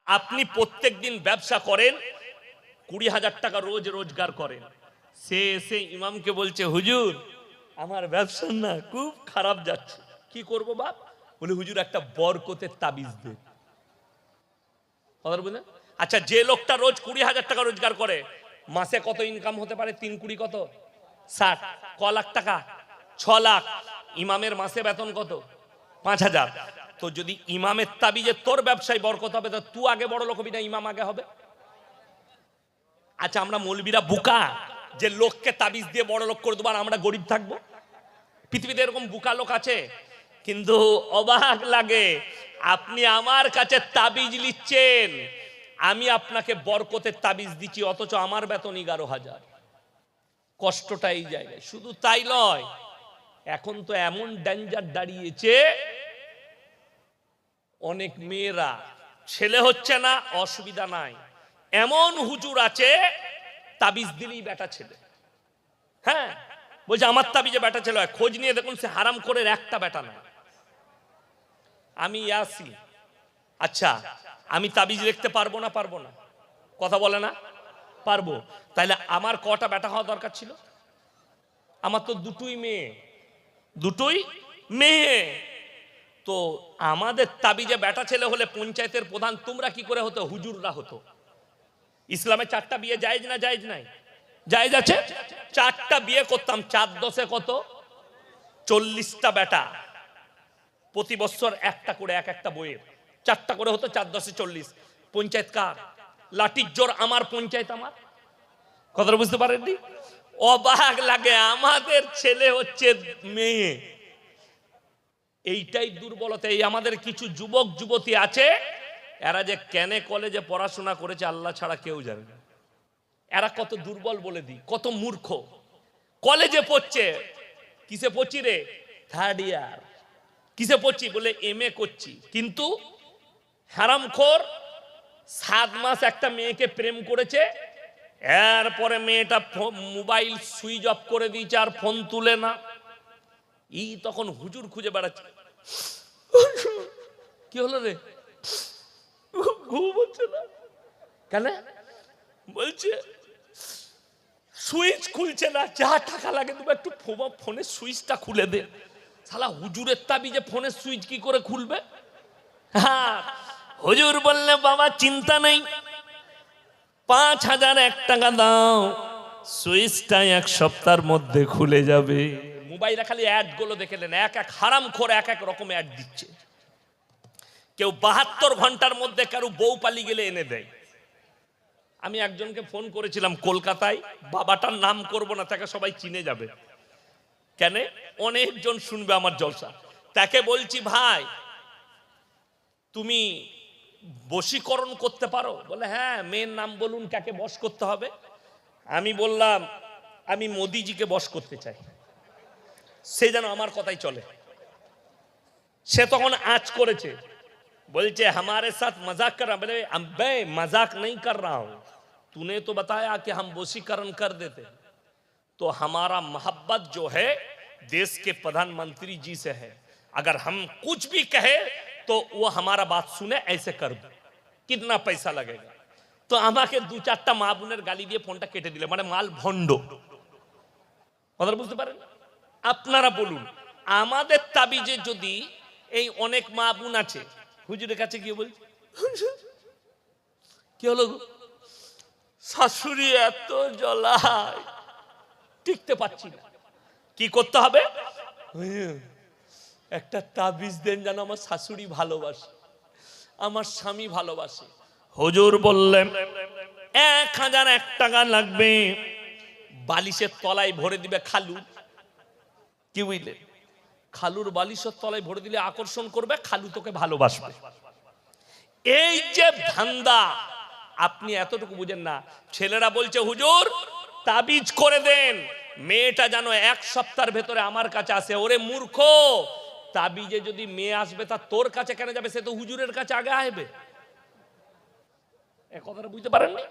আপনি প্রত্যেক দিন ব্যবসা করেন, 20,000 টাকা রোজ রোজগার করেন, সে এসে ইমামকে বলছে হুজুর আমার ব্যবসা না খুব খারাপ যাচ্ছে, কি করব বাপ? বলে হুজুর একটা বরকতের তাবিজ দে। কথা বুঝলেন? আচ্ছা, যে লোকটা রোজ 20,000 টাকা রোজগার করে, মাসে কত ইনকাম হতে পারে? 3 কোটি কত 60, ক লাখ টাকা? 6 লাখ। ইমামের মাসে বেতন কত? 5,000। তো যদি ইমামের তাবিজে তোর ব্যবসায় বরকত হবে, তো তুই আগে বড় লোক হবি না ইমাম আগে হবে? আচ্ছা, আমরা মৌলবীরা বোকা যে লোককে তাবিজ দিয়ে বড় লোক করে দেবো আর আমরা গরিব থাকবো? পৃথিবীতে এরকম বোকা লোক আছে। কিন্তু অবাক লাগে, আপনি আমার কাছে তাবিজ নিচ্ছেন, আমি আপনাকে বরকতের তাবিজ দিচ্ছি, অথচ আমার বেতন 11,000। কষ্টটা এই জায়গায়। শুধু তাই নয়, এখন তো এমন ডেঞ্জার দাঁড়িয়েছে, অনেক মেয়েরা ছেলে হচ্ছে না, অসুবিধা নাই, এমন হুজুর আছে তাবিজ দিলেই বেটা ছেলে। হ্যাঁ, বলছে আমার তাবিজে বেটা ছেলে হয়, খোঁজ নিয়ে দেখুন সে হারাম করে একটা বেটা না। আমি আসি, আচ্ছা আমি তাবিজ লিখতে পারবো না? পারবো না, কথা বলে না? পারবো। তাইলে আমার কটা বেটা হওয়া দরকার ছিল? আমার তো দুটোই মেয়ে, দুটোই মেয়ে। তো আমাদের তাবিজে বেটা ছেলে হলে পঞ্চায়েতের প্রধান তোমরা কি করে হতো? হুজুররা হতো। ইসলামে 4টা বিয়ে জায়েজ না জায়েজ নাই? জায়েজ আছে। 4টা বিয়ে করতাম, 4 10 কত? 40টা বেটা, প্রতি বছর একটা করে এক একটা বইয়ের 4টা করে হতো, 4 10 40। পঞ্চায়েত কার? লাঠির জোর আমার, পঞ্চায়েত আমার। কথাটা বুঝতে পারেননি? অবাক লাগে, আমাদের ছেলে হচ্ছে মেয়ে। এইটাই দুর্বলতা। এই আমাদের কিছু যুবক যুবতী আছে, এরা যে কেনে কলেজে পড়াশোনা করেছে আল্লাহ ছাড়া কেউ জানে না। এরা কত দুর্বল বলে দিই, কত মূর্খ। কলেজে পড়ছে, কিসে পড়ছি রে? 3rd ইয়ার। কিসে পড়ছি? বলে MA করছি। কিন্তু হারামখোর 7 মাস একটা মেয়েকে প্রেম করেছে, এরপরে মেয়েটা মোবাইল সুইচ অফ করে দিয়েছে আর ফোন তুলে না। ই তখন হুজুর খুঁজে বেড়াচ্ছে, কি হলো রে? ঘুম হচ্ছে না কেন? বলছে সুইচ খুলছে না, যা টাকা লাগে তুমি একটু ফোনের সুইচটা খুলে দে। শালা হুজুরের তাবিজে ফোনের সুইচ কি করে খুলবে? হ্যাঁ, হুজুর বললে বাবা চিন্তা নেই, 5,001 টাকা দাও, সুইচটা 1 সপ্তাহের মধ্যে খুলে যাবে। মোবাইলে খালি অ্যাড গুলো দেখে নেন, এক এক হারামখোর এক এক রকম অ্যাড দিচ্ছে। কেউ 72 ঘন্টার মধ্যে কারো বউ পালিয়ে গেলে এনে দেয়। আমি একজনকে ফোন করেছিলাম কলকাতায়, বাবাটার নাম করব না, তাকে সবাই চিনে যাবে, কেন অনেকজন শুনবে আমার জলসা। তাকে বলছি ভাই তুমি বশীকরণ করতে পারো? বলে হ্যাঁ। মেয়ের নাম বলুন, কাকে বশ করতে হবে? আমি বললাম আমি মোদিজিকে বশ করতে চাই, সে যেন আমার কথাই চলে। সে তখন আঁচ করেছে, বলছে हमारे साथ मजाक कर रहा। बोले अबे मजाक नहीं कर रहा हूं, तूने तो बताया कि हम वशीकरण कर देते। तो हमारा मोहब्बत जो है देश के प्रधानमंत्री जी से है, अगर हम कुछ भी कहे तो वो हमारा बात सुने, ऐसे कर दो, कितना पैसा लगेगा? तो আমাকে 2-4টা মা বোনের গালি দিয়ে ফোনটা কেটে দিলে, মানে মাল ভণ্ড। কথা বুঝতে পারেন? আপনারা বলুন, আমাদের তাবিজে যদি এই অনেক মা বোন আছে, হুজুরের কাছে গিয়ে বলছে কি হলো শাশুড়ি এত জ্বলায় টিকতে পারছি না, কি করতে হবে? একটা তাবিজ দেন যেন আমার শাশুড়ি ভালোবাসে, আমার স্বামী ভালোবাসে। হুজুর বললেন 1,001 টাকা লাগবে, বালিশের তলায় ভরে দিবে খালু। কি বুঝলে? খালুর বালিশের তলায় ভরে দিলে আকর্ষণ করবে, খালু তোকে ভালোবাসবে। এই যে ধান্দা, আপনি এতটুকু বুঝেন না। ছেলেরা বলছে হুজুর তাবিজ করে দেন, মেয়েটা যেন 1 সপ্তাহের ভেতরে আমার কাছে আসে। ওরে মূর্খ, তাবিজে যদি মেয়ে আসবে তা তোর কাছে কেন যাবে? সে তো হুজুরের কাছে আগে আসবে। এ কথাটা বুঝতে পারেননি?